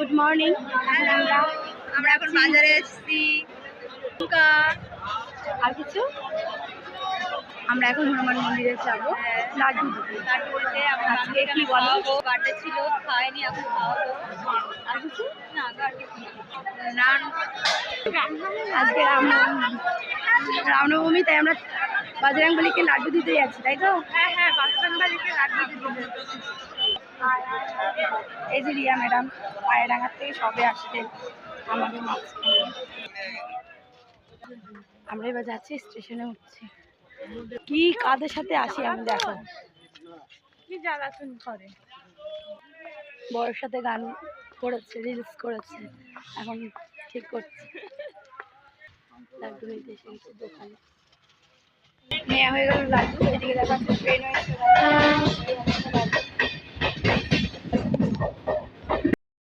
Good morning. আমরা এখন বাজারে এসেছি। আর কিছু আমরা এখন হনুমান মন্দিরে যাবো লাড্ডু দিতে। আজকে কি বলো, বার্থডে ছিল, খাইনি, এখন খাওয়াবো। আর কিছু না, আর কিছু না। আজকে রামনবমী, তাই আমরা বজরংবলীকে লাড্ডু দিতে যাচ্ছি, তাই তো? হ্যাঁ, বজরংবলীকে লাড্ডু দিতে। এই যে রিয়া ম্যাডাম পায়রাডাঙ্গার থেকে সবে আসছে আমাদের মাঝখানে। আমরা এবার যাচ্ছি, স্টেশনে উঠছি। কি কাদের সাথে আসি আমি, দেখো কি জ্বালাতন করে। বড়ের সাথে গান করেছে, রিলস করেছে, এখন ঠিক করছে। লাড্ডু নিতে এসে গেছে দোকানে, নেওয়া হয়ে গেল লাড্ডু। এদিকে দেখা যাচ্ছে ট্রেন হয়েছে।